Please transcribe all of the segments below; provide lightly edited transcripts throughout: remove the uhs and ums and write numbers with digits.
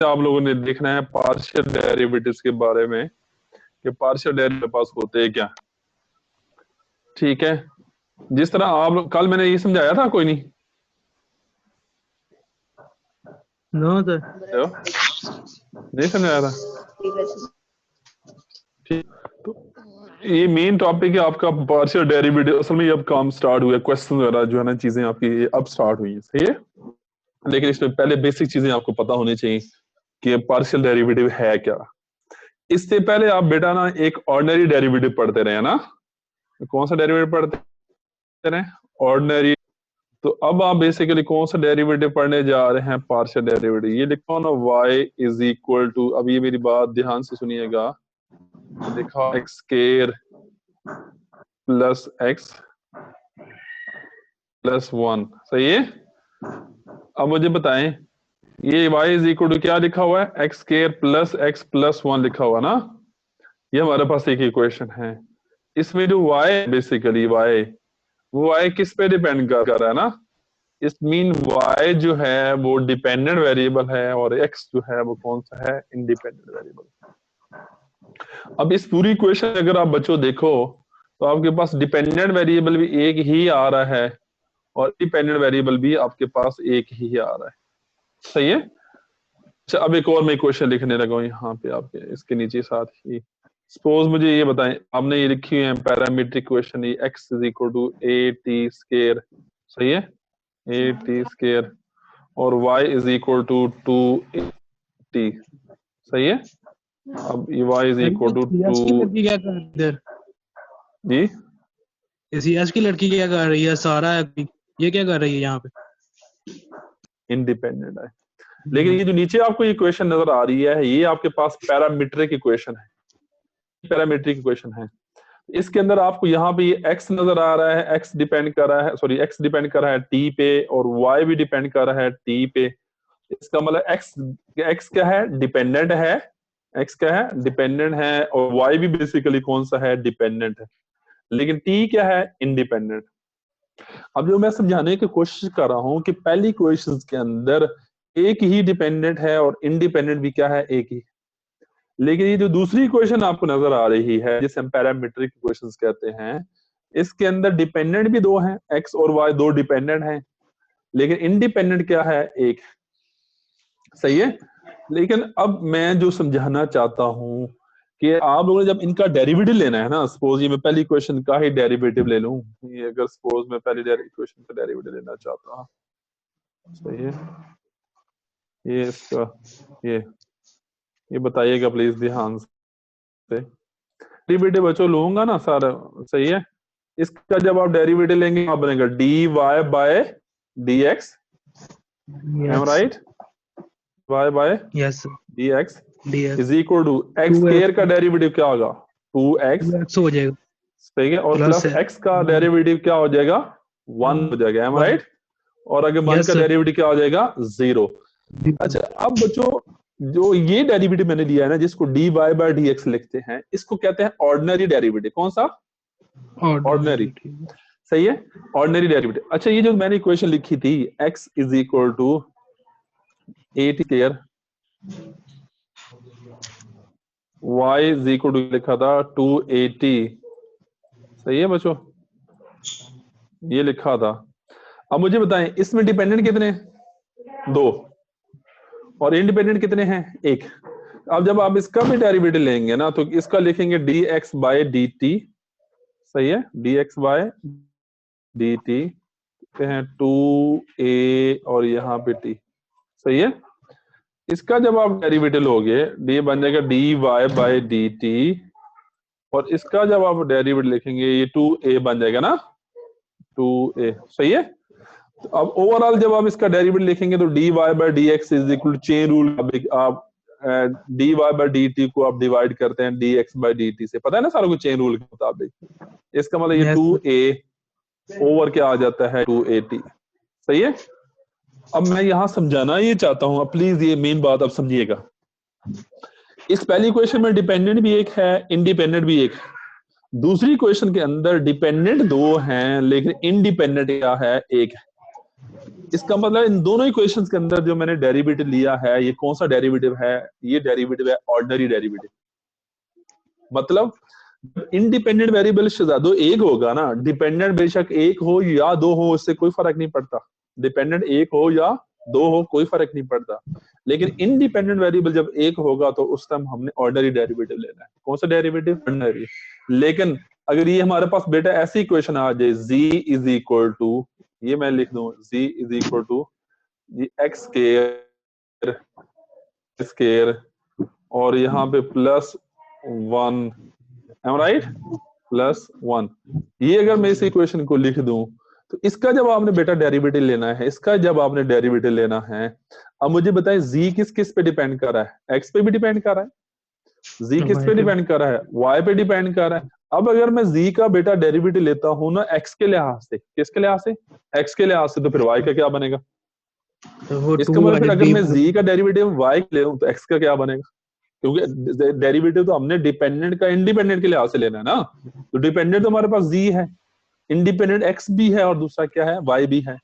आप लोगों ने देखना है पार्शियल डेरिवेटिव्स के बारे में कि पार्शियल डेरिवेटिव पास होते हैं क्या। ठीक है, जिस तरह आप कल मैंने ये समझाया था, कोई नहीं? नो सर, नहीं समझाया था? ठीक, तो ये मेन टॉपिक है आपका पार्शियल डेरिवेटिव। असल में ये अब काम स्टार्ट हुआ है, क्वेश्चन वगैरह जो है ना, चीजें आपकी अब स्टार्ट हुई है, सही है। लेकिन इसमें पहले बेसिक चीजें आपको पता होनी चाहिए कि पार्शियल डेरिवेटिव है क्या। इससे पहले आप बेटा ना एक ऑर्डिनरी डेरिवेटिव पढ़ते रहे ना। कौन सा डेरिवेटिव पढ़ते रहे? ऑर्डिनरी। तो अब आप बेसिकली कौन सा डेरिवेटिव पढ़ने जा रहे हैं? Partial derivative. ये लिखो ना, y इज इक्वल टू, अब ये मेरी बात ध्यान से सुनिएगा, लिखा x square plus x plus 1, सही है। अब मुझे बताएं, ये y इज इक्वल टू क्या लिखा हुआ है? X square plus x plus 1 लिखा हुआ ना। ये हमारे पास एक इक्वेशन है। इसमें जो y बेसिकली y, वो y किस पे डिपेंड कर रहा है ना। इस मीन y जो है वो डिपेंडेंट वेरिएबल है और x जो है वो कौन सा है? Independent variable. अब इस पूरी इक्वेशन अगर आप बच्चों देखो तो आपके पास डिपेंडेंट वेरिएबल भी एक ही आ रहा है और इंडिपेंडेंट वेरिएबल भी आपके पास एक ही आ रहा है, सही है। अच्छा, अब एक और मैं इक्वेशन लिखने लगा हूं यहाँ पे आपके इसके नीचे साथ ही। सपोज मुझे ये बताएं, आपने ये लिखी है पैरामीट्रिक इक्वेशन, ये x is equal to a t square, सही है, ए टी स्क्वायर, और y is equal to 2t, सही है। अब y इज इक्वल टू 2, लड़की क्या कर रही है? जी सीएस की लड़की क्या कर रही है? सारा है, ये क्या कर रही है यहाँ पे? इंडिपेंडेंट है। लेकिन ये जो नीचे आपको इक्वेशन नजर आ रही है, ये आपके पास पैरामीट्रिक इक्वेशन है, पैरामीट्रिक इक्वेशन है। इसके अंदर आपको यहाँ पे ये x नजर आ रहा है, x डिपेंड कर रहा है, सॉरी x डिपेंड कर रहा है t पे, और y भी डिपेंड कर रहा है t पे। इसका मतलब x क्या है? डिपेंडेंट है। x क्या है? डिपेंडेंट है। और y भी बेसिकली कौन सा है? डिपेंडेंट है। लेकिन t क्या है? इंडिपेंडेंट। अब जो मैं समझाने की कोशिश कर रहा हूं कि पहली क्वेश्चन के अंदर एक ही डिपेंडेंट है और इंडिपेंडेंट भी क्या है? एक ही। लेकिन ये जो दूसरी इक्वेशन आपको नजर आ रही है, जिसे हम पैरामीट्रिक इक्वेशंस कहते हैं, इसके अंदर डिपेंडेंट भी दो हैं, x और y दो डिपेंडेंट हैं, लेकिन इंडिपेंडेंट क्या है? एक, सही है। लेकिन अब मैं जो समझाना चाहता हूं कि आप लोगों ने जब इनका डेरिवेटिव लेना है ना, सपोज ये मैं पहली इक्वेशन का ही डेरिवेटिव ले लूं, ये अगर सपोज मैं पहली इक्वेशन का डेरिवेटिव लेना चाहता हूं, सही है, ये इसका ये बताइएगा प्लीज ध्यान से। डेरिवेटिव बच्चों लूंगा ना सारा, सही है। इसका जब आप डेरिवेटिव लेंगे आप बनेगा d Y by D x, m right, y by yes d x dx is equal to x square का डेरिवेटिव क्या होगा? 2x, हो जाएगा, सही है, और प्लस प्लस x का डेरिवेटिव क्या हो जाएगा? 1 हो जाएगा, एम राइट। और अगर 1 का डेरिवेटिव क्या हो जाएगा? 0। अच्छा, अब बच्चों जो ये डेरिवेटिव मैंने लिया है ना, जिसको d Y by D x लिखते हैं, इसको कहते हैं ऑर्डिनरी डेरिवेटिव। कौन सा? ऑर्डिनरी, सही है, ऑर्डिनरी डेरिवेटिव। अच्छा, ये जो मैंने इक्वेशन लिखी थी x is equal to 8 square, y is equal to लिखा था 280, सही है बच्चों, ये लिखा था। अब मुझे बताएं इसमें डिपेंडेंट कितने? 2, और इंडिपेंडेंट कितने हैं? 1। अब जब आप इसका भी डेरिवेटिव लेंगे ना, तो इसका लिखेंगे dx बाय dt, सही है, dx बाय dt हैं 2a और यहाँ पे t, सही है। इसका जब आप डेरिवेटिव लोगे, डी बन जाएगा d Y by D t, और इसका जब आप डेरिवेटिव लिखेंगे ये 2a बन जाएगा ना, 2a, सही है। तो अब ओवरऑल जब आप इसका डेरिवेटिव लिखेंगे तो D Y by D X is equal to chain rule, आप D Y by D T को आप डिवाइड करते हैं D X by D T से, पता है ना सारा कुछ चेन रूल के मुताबिक। इसका मतलब ये 2a ओवर क्या आ जाता है? 2at, सही है। अब मैं यहां समझाना ये चाहता हूं, अब प्लीज ये मेन बात अब समझिएगा। इस पहली क्वेश्चन में डिपेंडेंट भी एक है, इंडिपेंडेंट भी एक है। दूसरी क्वेश्चन के अंदर डिपेंडेंट 2 हैं लेकिन इंडिपेंडेंट क्या है? एक है। इसका मतलब इन दोनों इक्वेशंस के अंदर जो मैंने डेरिवेटिव लिया है, ये कौन सा डेरिवेटिव है? ये डेरिवेटिव है ऑर्डिनरी डेरिवेटिव। मतलब इंडिपेंडेंट वेरिएबल शहजादो एक होगा ना, डिपेंडेंट बेशक एक हो या दो हो, इससे कोई फर्क नहीं पड़ता। डिपेंडेंट एक हो या दो हो कोई फर्क नहीं पड़ता, लेकिन इंडिपेंडेंट वेरिएबल जब एक होगा तो उस टाइम हमने ऑर्डिनरी डेरिवेटिव लेना है। कौन सा डेरिवेटिव? ऑर्डिनरी। लेकिन अगर ये हमारे पास बेटा ऐसी इक्वेशन आ जाए, z इज इक्वल टू, ये मैं लिख दूं, z is equal to x square square और यहाँ पे प्लस 1, एम राइट, प्लस 1, ये अगर मैं इस इक्वेशन को लिख दूं तो इसका जब आपने बेटा डेरिवेटिव लेना है, इसका जब आपने डेरिवेटिव लेना है, अब मुझे बताएं z किस किस पे डिपेंड कर रहा है? x पे भी डिपेंड कर रहा है, z किस पे डिपेंड कर रहा है? y पे डिपेंड कर रहा है। अब अगर मैं z का बेटा डेरिवेटिव लेता हूं ना x के लिहाज से, किसके लिहाज से? x के लिहाज से, तो फिर y का क्या बनेगा? तो वो इसका मतलब फिर अगर मैं z का डेरिवेटिव y ले लूं तो x का क्या बनेगा? क्योंकि डेरिवेटिव तो हमने डिपेंडेंट का इंडिपेंडेंट के लिहाज से लेना है ना, तो डिपेंडेंट तो हमारे पास z है, इंडिपेंडेंट x भी है और दूसरा क्या है? y भी है।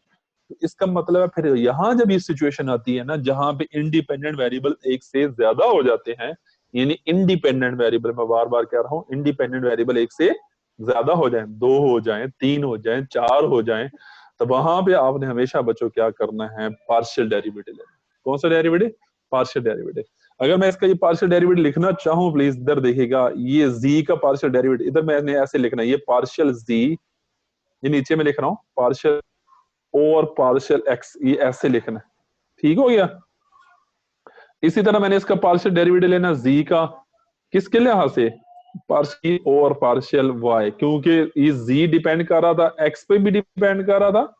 तो इसका मतलब है फिर यहां जब ये सिचुएशन आती है ना जहां पे इंडिपेंडेंट वेरिएबल एक से ज्यादा हो जाते हैं, यानी इंडिपेंडेंट वेरिएबल, मैं बार बार कह रहा हूं, इंडिपेंडेंट वेरिएबल एक से ज्यादा हो जाए, 2 हो जाए, 3 हो जाए, 4 हो जाए, तो वहां पे आपने हमेशा बच्चों क्या करना है? पार्शियल डेरिवेटिव लेना। कौन सा डेरिवेटिव? Partial derivative. अगर मैं इसका ये पार्शियल डेरिवेटिव लिखना चाहूं, प्लीज इधर देखिएगा, ये z का पार्शियल डेरिवेटिव इधर मैंने ऐसे लिखना है, ये पार्शियल z, ये नीचे में लिख रहा हूं पार्शियल और पार्शियल x, ये ऐसे लिखना है, ठीक हो गया। इसी तरह मैंने इसका पार्शियल डेरिवेटिव लेना z का, किसके लिहाज से? पार्शियल और पार्शियल y, क्योंकि ये z डिपेंड कर रहा था x पे भी डिपेंड कर रहा था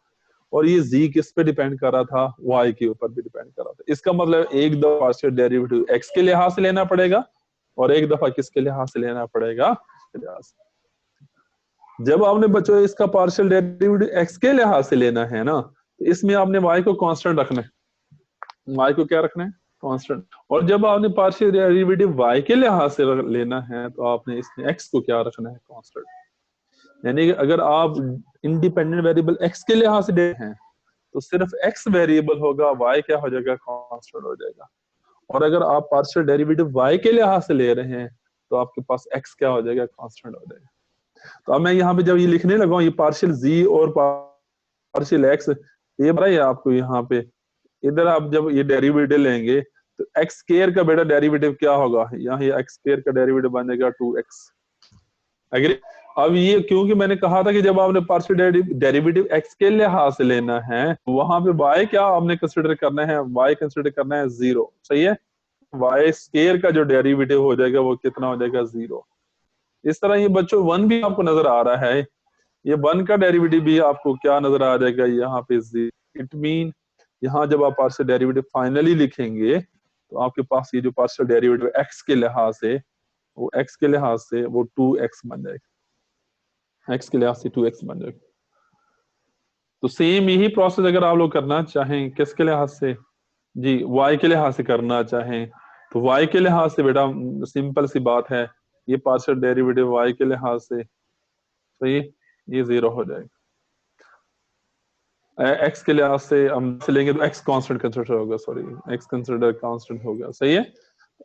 और ये z किस पे डिपेंड कर रहा था? y के ऊपर भी डिपेंड कर रहा था। इसका मतलब एक दफा पार्शियल डेरिवेटिव x के लिहाज से लेना पड़ेगा और एक दफा किसके लिहाज से लेना पड़ेगा? इसके लिहाज से। जब आपने बच्चों इसका पार्शियल डेरिवेटिव x के लिहाज से लेना है ना, तो इसमें आपने y को कांस्टेंट रखना है। y को क्या रखना है? कांस्टेंट। और जब आपने पार्शियल डेरिवेटिव y के लिहाज से लेना है तो आपने इसमें x को क्या रखना है? कांस्टेंट। यानी कि अगर आप इंडिपेंडेंट वेरिएबल x के लिहाज से ले हैं तो सिर्फ x वेरिएबल होगा, y क्या हो जाएगा? कांस्टेंट हो जाएगा। और अगर आप पार्शियल डेरिवेटिव y के लिहाज से ले रहे हैं तो आपके पास x क्या हो जाएगा? कांस्टेंट हो जाएगा। तो अब मैं यहाँ पे जब ये लिखने लगा ये पार्शियल z और पार्शियल x, ये बताइए आपको यहाँ पे, इधर आप जब ये डेरिवेटिव लेंगे तो एक्स स्क्वायर का बेटा डेरिवेटिव क्या होगा? यहाँ ये एक्स स्क्वायर का डेरिवेटिव बनेगा 2x। अगर अब ये क्योंकि मैंने कहा था कि जब आपने पार्शियल डेरिवेटिव x के लिहाज से लेना है वहां पे y क्या आपने कंसिडर करना है? y कंसिडर करना है 0, सही है। y स्क्वायर का जो डेरिवेटिव हो जाएगा वो कितना हो जाएगा? 0। इस तरह ये बच्चों 1 भी आपको नजर आ रहा है, ये 1 का डेरिवेटिव भी आपको क्या नजर आ जाएगा? यहाँ पे 0। इट मीन यहाँ जब आप पार्शियल डेरिवेटिव फाइनली लिखेंगे तो आपके पास ये जो पार्शियल डेरिवेटिव x के लिहाज से, वो x के लिहाज से वो 2x बन जाएगा, x के लिहाज से 2x बन जाएगा। तो सेम यही प्रोसेस अगर आप लोग करना चाहें किसके लिहाज से? जी, y के लिहाज से करना चाहें तो y के लिहाज से बेटा सिंपल सी बात है, ये पार्शियल डेरिवेटिव y के लिहाज से, सही, ये 0 हो जाएगा। x के लिहाज से हम लेंगे तो x कांस्टेंट कंसिडर होगा, सॉरी x कंसिडर कांस्टेंट होगा, सही है।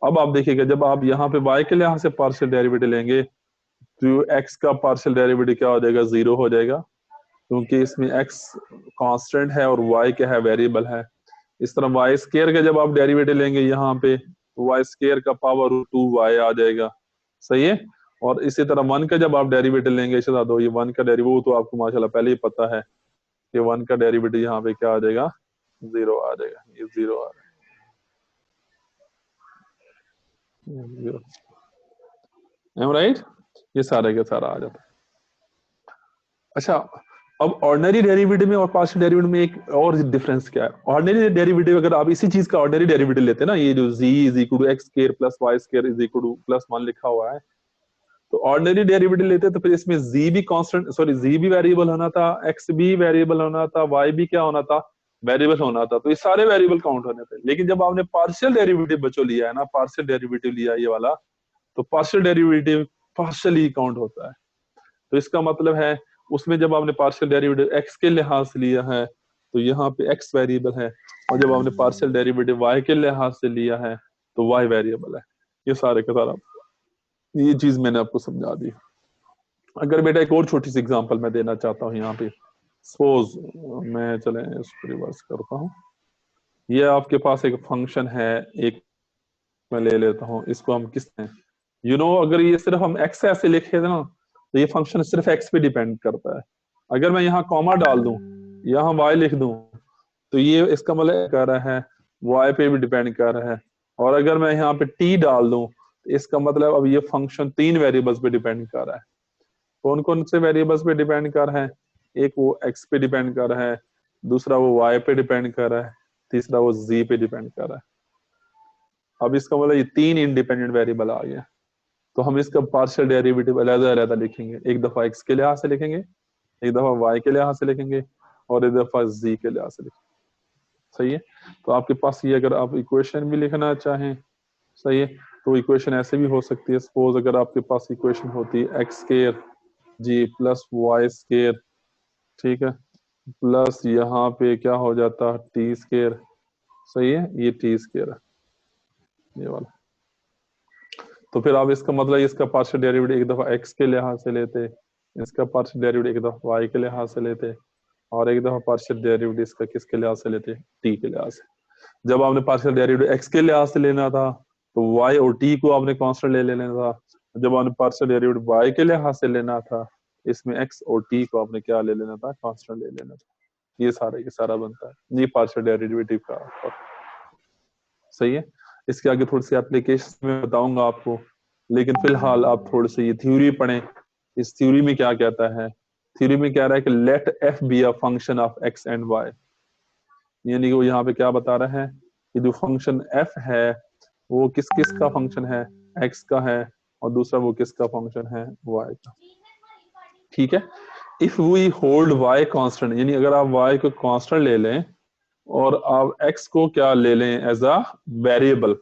अब आप देखिएगा जब आप यहाँ पे y के लिहाज से पार्शियल डेरिवेटिव लेंगे तो x का पार्शियल डेरिवेटिव क्या हो जाएगा? 0 हो जाएगा, क्योंकि इसमें x कांस्टेंट है और y क्या है? वेरिएबल है। इस तरह y स्क्वायर का जब आप डेरिवेटिव लेंगे यहाँ पे तो y स्क्वायर का पावर 2y आ जाएगा, सही है। और इसी तरह 1 का जब आप डेरिवेटिव लेंगे, इसके साथ ये 1 का डेरिवेटिव तो आपको माशाल्लाह पहले ही पता है, ये 1 का डेरिवेटिव यहाँ पे क्या आ जाएगा? 0 आ जाएगा, ये 0 आ जाएगा, एम राइट, ये सारा का सारा आ जाता है। अच्छा, अब ऑर्डिनरी डेरिवेटिव में और पार्शियल डेरिवेटिव में एक और डिफरेंस क्या है? ऑर्डिनरी डेरिवेटिव अगर आप इसी चीज का ऑर्डिनरी डेरिवेटिव लेते हैं ना, ये जो z is equal to x square plus y square is equal to plus 1 लिखा हुआ है, तो ऑर्डिनरी डेरिवेटिव लेते तो फिर इसमें z भी कांस्टेंट, सॉरी z भी वेरिएबल होना था, x भी वेरिएबल होना था, y भी क्या होना था? वेरिएबल होना था। तो ये सारे वेरिएबल काउंट होने थे। लेकिन जब आपने पार्शियल डेरिवेटिव बच्चों लिया है ना, पार्शियल डेरिवेटिव लिया ये वाला, तो पार्शियल डेरिवेटिव पार्शियली काउंट होता है। तो इसका मतलब है उसमें जब आपने पार्शियल डेरिवेटिव x के लिहाज से लिया है तो यहाँ पे x वेरिएबल है, और जब आपने पार्शियल डेरिवेटिव y के लिहाज से लिया है तो y वेरिएबल है। ये सारे का सारा ये चीज मैंने आपको समझा दी। अगर बेटा एक और छोटी सी एग्जांपल मैं देना चाहता हूँ यहाँ पे, सपोज मैं चले इसको रिवर्स करता हूँ। ये आपके पास एक फंक्शन है, एक मैं ले लेता हूँ, इसको हम किस अगर ये सिर्फ हम x ऐसे लिखे थे ना तो ये फंक्शन सिर्फ x पे डिपेंड करता है। अगर मैं यहाँ कॉमा डाल दूं, यहाँ y लिख दूं, तो ये इसका मतलब कर रहा है y पे भी डिपेंड कर रहा है। और अगर मैं यहाँ पे t डाल दूं तो इसका मतलब अब ये फंक्शन 3 वेरिएबल्स पे डिपेंड कर रहा है। कौन कौन से वेरिएबल्स पे डिपेंड कर रहा है? एक वो x पे डिपेंड कर रहा है, दूसरा वो y पे डिपेंड कर रहा है, तीसरा वो z पे डिपेंड कर रहा है। अब इसका मतलब ये 3 इंडिपेंडेंट वेरिएबल आ गया, तो हम इसका पार्शियल डेरिवेटिव अलग-अलग लिखेंगे। एक दफा x के लिहाज से लिखेंगे, एक दफा y के लिहाज से लिखेंगे, और एक दफा z के लिहाज से लिखेंगे। सही है? तो आपके पास ये अगर आप इक्वेशन भी लिखना चाहें, सही है, तो इक्वेशन ऐसे भी हो सकती है। सपोज अगर आपके पास इक्वेशन होती है x square g plus y square, ठीक है, प्लस यहाँ पे क्या हो जाता है t स्क्वायर। सही है, ये t स्क्वायर है ये वाला। तो फिर आप इसका मतलब इसका पार्शियल डेरिवेटिव एक दफा x के लिहाज से लेते, इसका पार्शियल डेरिवेटिव एक दफा y के लिहाज से लेते, और एक दफा पार्शियल डेरिवेटिव इसका किसके लिहाज से लेते? t के लिहाज से। जब आपने पार्शियल डेरिवेटिव x के लिहाज से लेना था तो y और t को आपने कांस्टेंट ले लेना था। जब आपने पार्शियल डेरिवेटिव y के लिहाज से लेना था, इसमें x और t को आपने क्या ले लेना था? कांस्टेंट ले लेना था। ये सारा बनता है, ये पार्शियल डेरिवेटिव का। सही है? इसके आगे थोड़ी सी एप्लीकेशन में बताऊंगा आपको, लेकिन फिलहाल आप थोड़ी सी ये थ्योरी पढ़ें। इस थ्योरी में क्या कहता है? थ्योरी में कह रहा है कि let f be a function of x and y, यानी कि वो यहाँ पे क्या बता रहा है कि जो फंक्शन f है वो किस किस का फंक्शन है? x का है, और दूसरा वो किसका फंक्शन है? y का। ठीक है, if we hold y constant, यानी अगर आप y को कांस्टेंट ले लें और आप x को क्या ले लें एज अ वेरिएबल,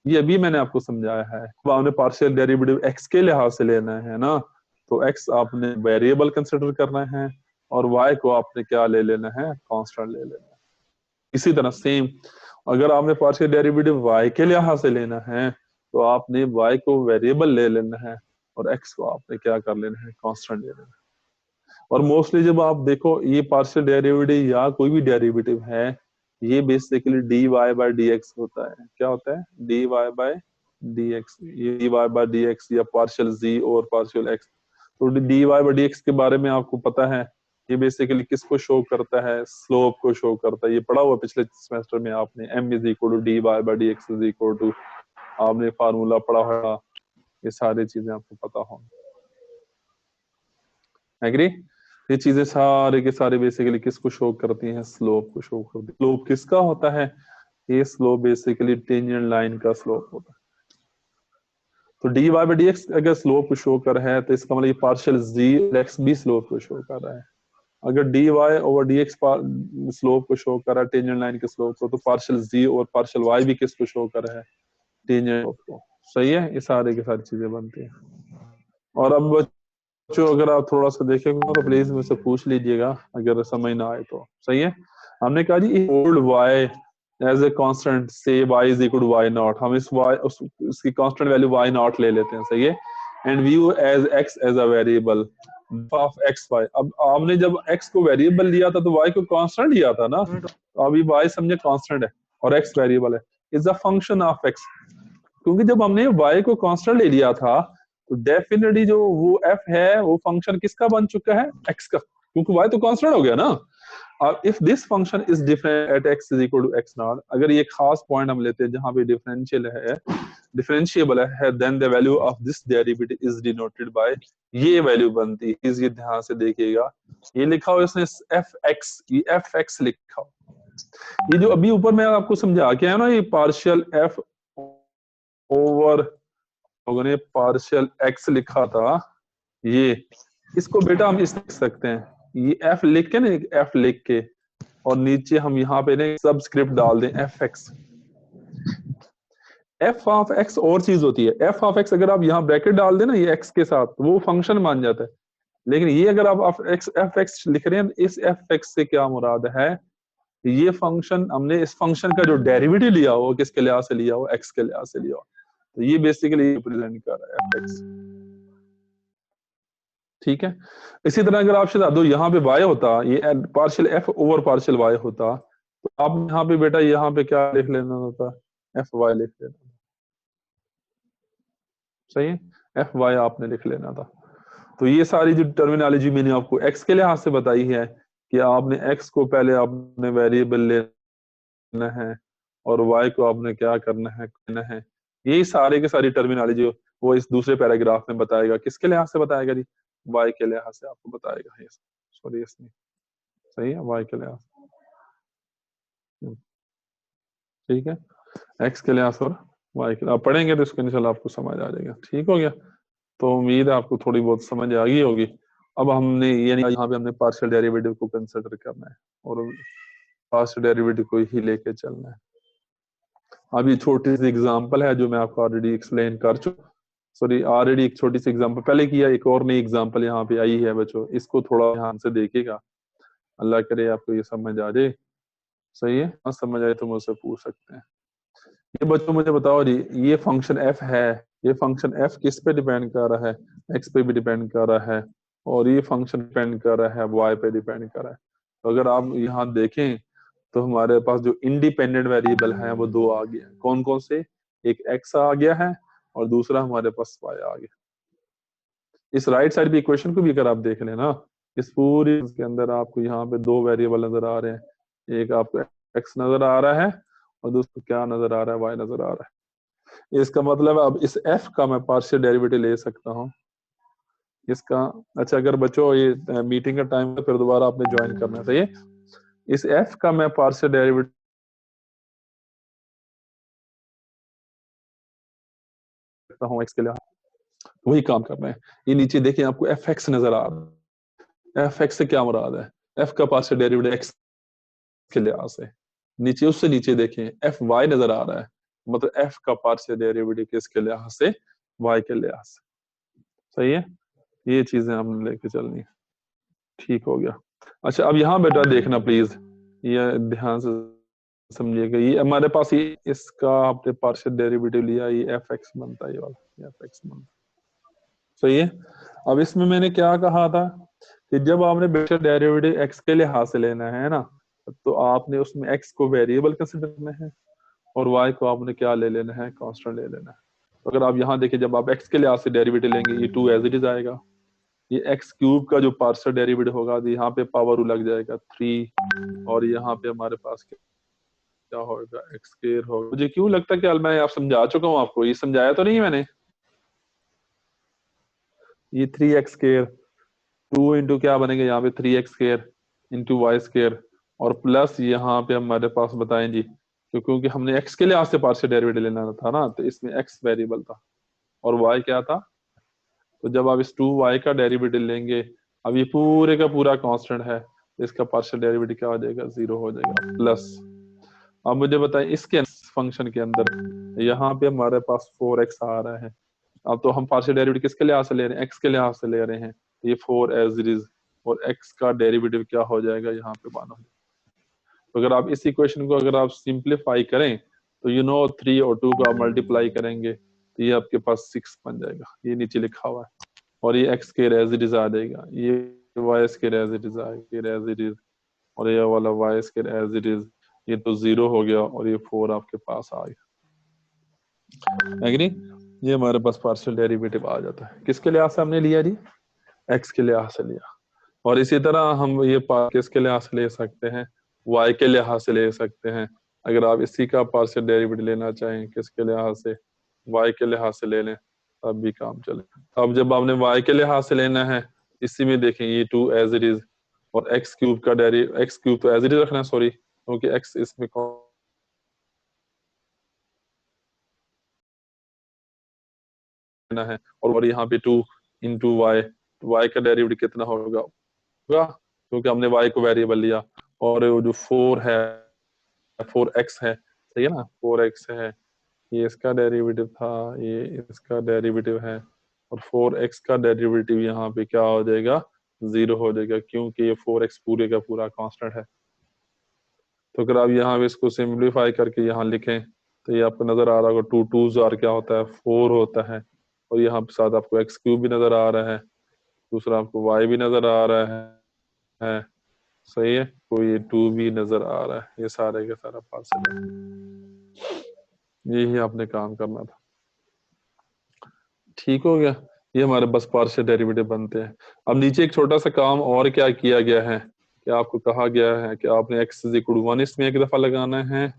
ये अभी मैंने आपको समझाया है। अब आपने पार्शियल डेरिवेटिव x के लिहाज से लेना है ना, तो x आपने वेरिएबल कंसिडर करना है, और y को आपने क्या ले लेना है? कांस्टेंट ले लेना है। इसी तरह सेम अगर आपने पार्शियल डेरिवेटिव y के लिहाज से लेना है तो आपने y को वेरिएबल ले लेना है, और x को आपने क्या कर लेना है? कांस्टेंट ले लेना है। और मोस्टली जब आप देखो ये पार्शियल डेरिवेटिव या कोई भी डेरिवेटिव है, ये बेसिकली dy बाय dx होता है। क्या होता है? dy बाय dx, ये dy बाय dx या पार्शियल z और पार्शियल x। तो dy बाय dx के बारे में आपको पता है, ये बेसिकली किसको शो करता है? स्लोप को शो करता है। ये पढ़ा हुआ पिछले सेमेस्टर में आपने, m is equal to dy by dx is equal to, आपने फार्मूला पढ़ा होगा, ये सारी चीजें आपको पता होंगी। एग्री? ये चीजें सारे के सारे बेसिकली किसको शो करती हैं? स्लोप को शो करती है। स्लोप किसका होता है? ये स्लोप बेसिकली टेंजेंट लाइन का स्लोप होता है। तो dy बाय dx अगर स्लोप को शो कर रहा है तो इसका मतलब ये पार्शियल z x भी स्लोप को शो कर रहा है। अगर dy ओवर dx स्लोप को शो कर रहा है टेंजेंट लाइन के स्लोप को, तो पार्शियल z और पार्शियल y भी किसको शो कर रहा है? टेंजेंट को। सही है? ये सारे की सारी चीजें बनती हैं। और अब बच्चों अगर आप थोड़ा सा देखेंगे तो प्लीज मुझसे पूछ लीजिएगा अगर समझ ना आए तो। सही है? हमने कहा जी hold y as a constant, say y is equal to y naught, हम इस y उसकी कांस्टेंट वैल्यू y नॉट ले लेते हैं। सही है? And view as x as a variable of x y। अब आपने जब x को वेरिएबल लिया था तो y को कांस्टेंट लिया था ना, तो अभी y समझे कांस्टेंट है और x वेरिएबल है, is a function of x। क्योंकि जब हमने y को कांस्टेंट ले लिया था तो डेफिनेटली जो वो f है वो फंक्शन किसका बन चुका है? x का, क्योंकि y तो कांस्टेंट हो गया ना। और if this function is different at x is equal to x not, अगर ये खास पॉइंट हम लेते हैं जहां पे डिफरेंशिएबल है, then the value of this derivative is denoted by, ये वैल्यू बनती है। ये ध्यान से देखिएगा, ये लिखा हो इसने fx, ये fx लिखा हो। ये जो अभी ऊपर मैं आपको समझा के आया ना, ये पार्शियल f ओवर, लोगों ने पार्शियल x लिखा था, ये इसको बेटा हम इस लिख सकते हैं, ये f लिख के ना, f लिख के, और नीचे हम यहाँ पे ना सबस्क्रिप्ट डाल दें fx। f ऑफ x और चीज होती है, f ऑफ x अगर आप यहाँ ब्रैकेट डाल दें ना ये x के साथ, वो फंक्शन मान जाता है। लेकिन ये अगर आप एफ एक्स लिख रहे हैं, इस एफ एक्स से क्या मुराद है, ये फंक्शन हमने इस फंक्शन का जो डेरिवेटिव लिया हो किसके लिहाज से लिया हो, एक्स के लिहाज से लिया हो, तो ये बेसिकली रिप्रेजेंट कर रहा है एफ एक्स। ठीक है। इसी तरह अगर आपसे दो यहाँ पे y होता, ये partial F over partial y होता, तो आप यहाँ पे बेटा यहाँ पे क्या लिख लेना होता, एफ वाई लिख लेना। सही है, एफ वाई आपने लिख लेना था। तो ये सारी जो टर्मिनोलॉजी मैंने आपको एक्स के लिहाज से बताई है कि आपने एक्स को पहले आपने वेरिएबल लेना है और वाई को आपने क्या करना है, यही सारे के सारी टर्मिनोलॉजी वो इस दूसरे पैराग्राफ में बताएगा। किसके लिहाज से बताएगा जी, वाई के लिहाज से आपको बताएगा। सॉरी इसमें सही है, वाई के लिहाज से। ठीक है, एक्स के लिहाज और वाई के, आप पढ़ेंगे तो इसको इंशाल्लाह आपको समझ आ जाएगा। ठीक हो गया, तो उम्मीद है आपको थोड़ी बहुत समझ आ गई होगी। अब हमने ये नहीं, यहाँ पे हमने पार्शियल डेरिवेटिव को कंसिडर करना है और पार्शियल डेरिवेटिव को ही लेके चलना है। अब ये छोटी सी एग्जांपल है जो मैं आपको ऑलरेडी एक्सप्लेन कर चुका, सॉरी ऑलरेडी एक छोटी सी एग्जांपल पहले किया, एक और नई एग्जांपल यहाँ पे आई है बच्चों, इसको थोड़ा ध्यान से देखिएगा, अल्लाह करे आपको ये समझ आ जाए। सही है, हाँ समझ आए तो मुझसे पूछ सकते हैं। ये बच्चों मुझे बताओ जी, ये फंक्शन एफ है, ये फंक्शन एफ किस पे डिपेंड कर रहा है, एक्स पे भी डिपेंड कर रहा है, और ये फंक्शन डिपेंड कर रहा है वाई पे डिपेंड कर रहा है। तो अगर आप यहाँ देखें तो हमारे पास जो इंडिपेंडेंट वेरिएबल है वो दो आ गए हैं। कौन कौन से, एक एक्स आ गया है और दूसरा हमारे पास वाई आ गया। इस राइट साइड भी इक्वेशन को भी अगर आप देख लें ना, इस पूरी के अंदर आपको यहाँ पे दो वेरिएबल नजर आ रहे हैं, एक आपको एक्स नजर आ रहा है और दूसरा क्या नजर आ रहा है, वाई नजर आ रहा है। इसका मतलब अब इस एफ का मैं पार्शियल डेरिवेटिव ले सकता हूँ इसका। अच्छा अगर बच्चों ये मीटिंग का टाइम है फिर दोबारा आपने ज्वाइन करना चाहिए। इस एफ का मैं पार्शियल डेरिवेटिव सकता हूँ एक्स के लिए, वही काम करना है। ये नीचे देखिए आपको एफ एक्स नजर आ रहा है, एफ एक्स से क्या मुराद है, एफ का पार्शियल डेरिवेटिव एक्स के लिहाज से। नीचे उससे नीचे देखें एफ वाई नजर आ रहा है, मतलब एफ का पार्शियल डेरिवेटिव किसके लिहाज से, वाई के लिहाज से। सही है, ये चीजें हमने लेके चलनी है। ठीक हो गया। अच्छा अब यहाँ बेटा देखना प्लीज, ये ध्यान से समझिएगा, ये हमारे पास ये इसका आपने पार्शियल डेरिवेटिव लिया, ये एफ एक्स बनता है, ये वाला एफ एक्स बनता है। सही है। अब इसमें मैंने क्या कहा था कि जब आपने बेशक डेरिवेटिव एक्स के लिहाज से लेना है ना, तो आपने उसमें एक्स को वेरिएबल कंसिडर करना है और वाई को आपने क्या ले लेना है, कांस्टेंट ले लेना है। तो अगर आप यहाँ देखिए जब आप एक्स के लिहाज से डेरिवेटिव लेंगे ये 2 एज इट इज आएगा, ये एक्स क्यूब का जो पार्शियल डेरिवेटिव होगा यहाँ पे पावर लग जाएगा 3, और यहाँ पे हमारे पास क्या होगा, एक्स स्क्वायर होगा। मुझे क्यों लगता है कि मैं आप समझा चुका हूँ आपको, ये समझाया तो नहीं मैंने, ये 3x स्क्वायर 2 इंटू क्या बनेगा यहाँ पे 3x square into y square, और प्लस यहाँ पे हमारे पास बताएं जी, क्योंकि हमने x के लिहाज से पार्शियल डेरिवेटिव लेना था ना, तो इसमें x वेरिएबल था और y क्या था। तो जब आप इस 2y का डेरिवेटिव लेंगे, अब ये पूरे का पूरा कांस्टेंट है, इसका पार्शियल डेरिवेटिव क्या हो जाएगा, 0 हो जाएगा प्लस। अब मुझे बताएं इसके फंक्शन के अंदर यहाँ पे हमारे पास 4x आ रहा है, अब तो हम पार्शियल डेरिवेटिव किसके लिहाज से ले रहे हैं, एक्स के लिहाज से ले रहे हैं, ये 4 एज इट इज, और एक्स का डेरिवेटिव क्या हो जाएगा यहाँ पे 1 हो जाएगा। तो अगर आप इस इक्वेशन को अगर आप सिंप्लीफाई करें तो 3 और 2 को आप मल्टीप्लाई करेंगे तो ये आपके पास 6 बन जाएगा, ये नीचे लिखा हुआ है, और ये एक्स के एज इट इज आ जाएगा, ये वाई के एज इट इज आएगा एज इट इज, और ये वाला वाई के एज इट इज, ये तो 0 हो गया और ये 4 आपके पास आ गया। एग्री, ये हमारे पास पार्शियल डेरिवेटिव आ जाता है। किसके लिहाज से हमने लिया जी, एक्स के लिहाज से लिया। और इसी तरह हम ये किसके लिहाज से ले सकते हैं, वाई के लिहाज से ले सकते हैं। अगर आप इसी का पार्शियल डेरिवेटिव लेना चाहें किसके लिहाज से, वाई के लिहाज से ले लें, तब भी काम चले। अब जब आपने वाई के लिहाज से लेना है, इसी में देखें ये 2 एज इट इज, और एक्स क्यूब का एक्स क्यूब तो एज इट इज रखना है, सॉरी क्योंकि एक्स इसमें लेना है, और यहाँ पे 2 इंटू वाई, वाई का डेरिवेटिव कितना होगा, क्योंकि हमने y को वेरिएबल लिया, और वो जो 4 है 4x है, सही है ना, 4x है, ये इसका डेरिवेटिव था, ये इसका डेरिवेटिव है, और 4x का डेरिवेटिव यहाँ पे क्या हो जाएगा, 0 हो जाएगा, क्योंकि ये 4x पूरे का पूरा कांस्टेंट है। तो अगर आप यहाँ पे इसको सिंप्लीफाई करके यहाँ लिखें तो ये आपको नजर आ रहा होगा 2 2 जार क्या होता है, 4 होता है, और यहाँ पे साथ आपको एक्स क्यूब भी नजर आ रहा है, दूसरा आपको वाई भी नजर आ रहा है, सही है, कोई ये 2 भी नजर आ रहा है, ये सारे के सारा पार्सल है। यही आपने काम करना था, ठीक हो गया। ये हमारे बस पार्शियल डेरिवेटिव बनते हैं। अब नीचे एक छोटा सा काम और क्या किया गया है कि आपको कहा गया है कि आपने x इज इक्वल टू 1 इसमें एक दफा लगाना है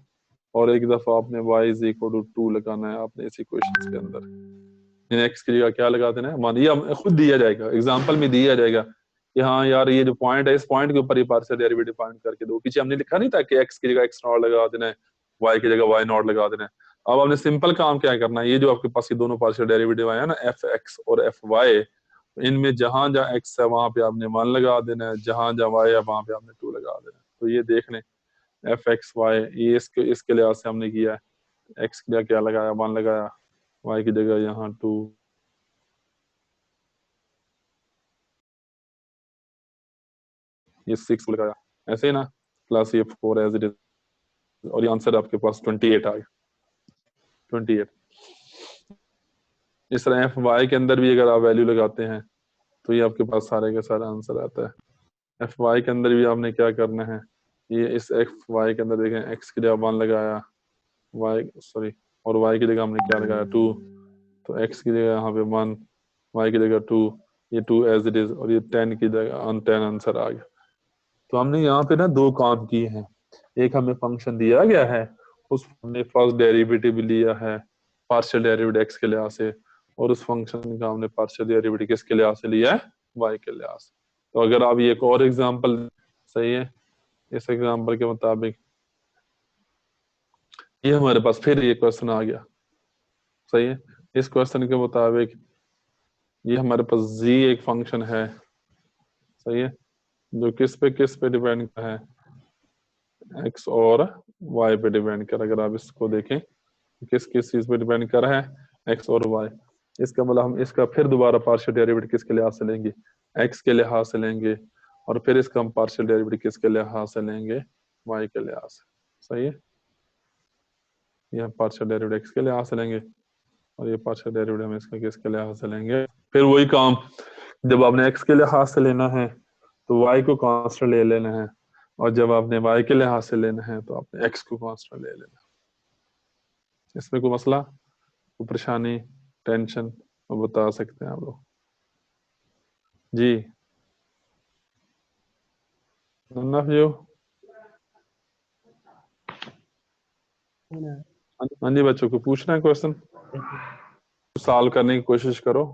और एक दफा आपने y इज इक्वल टू 2 लगाना है आपने इस इक्वेशन के अंदर। इन x की जगह क्या लगा देना है, मान ये खुद दिया जाएगा, एग्जांपल में दिया जाएगा कि हाँ यार ये जो पॉइंट है इस पॉइंट के ऊपर ये पार्शियल डेरिवेटिव फाइंड करके दो। पीछे हमने लिखा नहीं था कि x की जगह x नॉट लगा देना है, y की जगह y नॉट लगा देना है। अब आपने सिंपल काम क्या करना है, ये जो आपके पास ये दोनों पार्शियल डेरिवेटिव आए हैं ना fx और fy, इनमें जहां जहां x है वहां पे आपने 1 लगा देना है, जहां जहां y है वहां पे आपने 2 लगा देना है। तो ये देख लें fxy ये इसके लिहाज से हमने किया है, x की जगह क्या लगाया 1 लगाया, y की जगह यहाँ 2, ये 6 लगाया, ऐसे ही ना, प्लस ये 4 एज इट इज, और ये आंसर आपके पास 28 आ गया, 28। इस तरह एफ वाई के अंदर भी अगर आप वैल्यू लगाते हैं तो ये आपके पास सारे का सारा आंसर आता है। एफ वाई के अंदर भी आपने क्या करना है, ये इस एफ वाई के अंदर देखें एक्स की जगह 1 लगाया, वाई सॉरी और वाई की जगह हमने क्या लगाया 2, तो एक्स की जगह यहाँ पे 1, वाई की जगह 2, ये 2 एज इट इज, और ये 10 की जगह 10 आंसर आ गया। तो हमने यहाँ पे ना 2 काम किए हैं, एक हमें फंक्शन दिया गया है, उस हमने फर्स्ट डेरिवेटिव लिया है पार्शियल डेरिवेटिव एक्स के लिहाज से, और उस फंक्शन का हमने पार्शियल डेरिवेटिव किसके लिहाज से लिया है, वाई के लिहाज से। तो अगर आप ये एक और एग्जांपल, सही है, इस एग्जांपल के मुताबिक ये हमारे पास फिर ये क्वेश्चन आ गया, सही है। इस क्वेश्चन के मुताबिक ये हमारे पास z एक फंक्शन है, सही है, जो किस पे डिपेंड है, x और y पे डिपेंड कर। अगर आप इसको देखें किस किस चीज पे डिपेंड कर रहा है, x और y, इसका मतलब हम इसका फिर दोबारा पार्शियल डेरिवेटिव किसके लिहाज से लेंगे, x के लिहाज से लेंगे, और फिर इसका हम पार्शियल डेरिवेटिव किसके लिहाज से लेंगे, y के लिहाज से, सही है। ये पार्शियल डेरिवेटिव x के लिहाज से लेंगे और ये पार्शियल डेरिवेटिव हम इसका किसके लिहाज से लेंगे। फिर वही काम, जब आपने x के लिहाज से लेना है तो y को कांस्टेंट ले लेना है, और जब आपने y के लिहाज से लेना है तो आपने x को कांस्टेंट ले लेना है। इसमें कोई मसला, कोई परेशानी, टेंशन वो बता सकते हैं आप लोग जी। none of you? हाँ जी बच्चों को पूछना है क्वेश्चन, सॉल्व करने की कोशिश करो,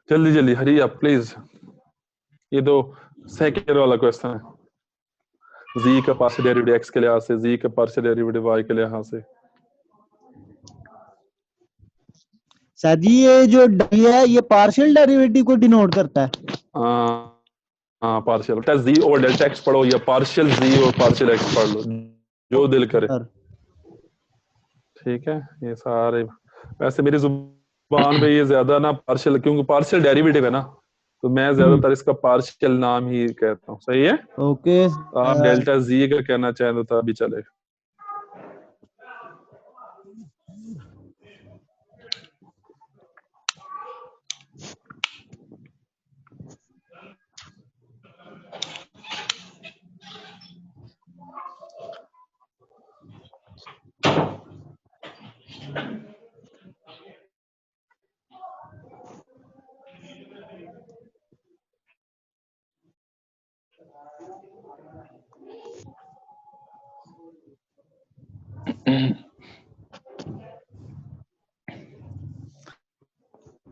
जल्दी जल्दी, हरी अप प्लीज। ये दो सेकंड वाला क्वेश्चन है, z का पार्शियल डेरिवेटिव x के लिहाज से, z का पार्शियल डेरिवेटिव y के लिहाज से। सर जी ये जो डी है ये पार्शियल डेरिवेटिव को डिनोट करता है। हाँ पार्शियल, डेल्टा z और डेल्टा x पढ़ो, या पार्शियल z और पार्शियल x पढ़ लो, जो दिल करे, ठीक है। ये सारे वैसे मेरी जुबान पे ये ज्यादा ना पार्शियल, क्योंकि पार्शियल डेरिवेटिव है ना, तो मैं ज्यादातर इसका पार्शियल नाम ही कहता हूँ, सही है। ओके आप डेल्टा z का कहना चाहें तो तभी चलेगा।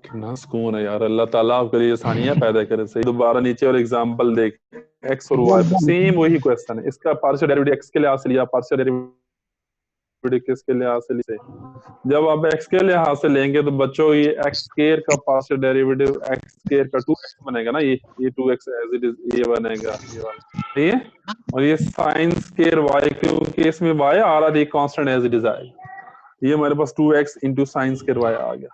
कितना सुकून है यार, अल्लाह ताला आपके लिए आसानियां पैदा करे। सही, दोबारा नीचे और एग्जांपल देख, x और y सेम वही क्वेश्चन है, इसका पार्शियल डेरिवेटिव x के लिहाज से लिया, पार्शियल डेरिवेटिव किसके लिहाज से लिया। जब आप x के लिहाज से लेंगे तो बच्चों ये x स्क्वायर का पार्शियल डेरिवेटिव x स्क्वायर का 2x बनेगा ना, ये 2x एज इट इज ये बनेगा, ये वाला, ठीक है। और ये sin स्क्वायर y, क्योंकि इसमें y आ रहा था, कांस्टेंट एज इट इज आएगा, ये हमारे पास 2x into sine square Y आ गया।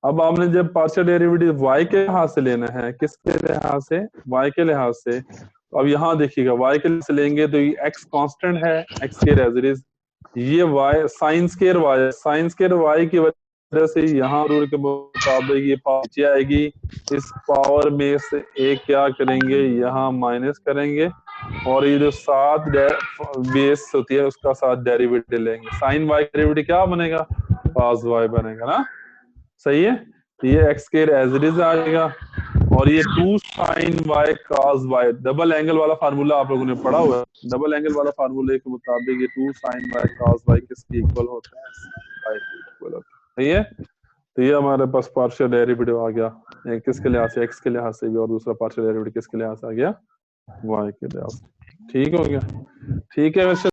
अब आपने जब पार्शियल डेरिवेटिव y के लिहाज से लेना है, किसके लिहाज से, y के लिहाज से, तो अब यहाँ देखिएगा y के लिहाज से लेंगे तो ये x कांस्टेंट है, x square as it is, ये y साइन स्क्वायर y की वजह से यहाँ रूल के मुताबिक ये पावर नीचे आएगी, इस पावर में से एक क्या करेंगे, यहाँ माइनस करेंगे, और ये जो साथ बेस होती है उसका साथ डेरिवेटिव लेंगे, साइन y डेरिवेटिव क्या बनेगा, cos y बनेगा ना, सही है। ये x square as it is आएगा, और ये 2 sin y cos y, double angle वाला फार्मूला आप लोगों ने पढ़ा हुआ है, डबल एंगल वाला फार्मूले के मुताबिक ये 2 sin y cos y किसके इक्वल होता है, y के इक्वल होता है, सही है। तो ये हमारे पास पार्शियल डेरिवेटिव आ गया, एक किसके लिहाज से, x के लिहाज से भी, और दूसरा पार्शियल डेरिवेटिव किसके लिहाज से आ गया, y के लिहाज से। ठीक हो गया, ठीक है वैसे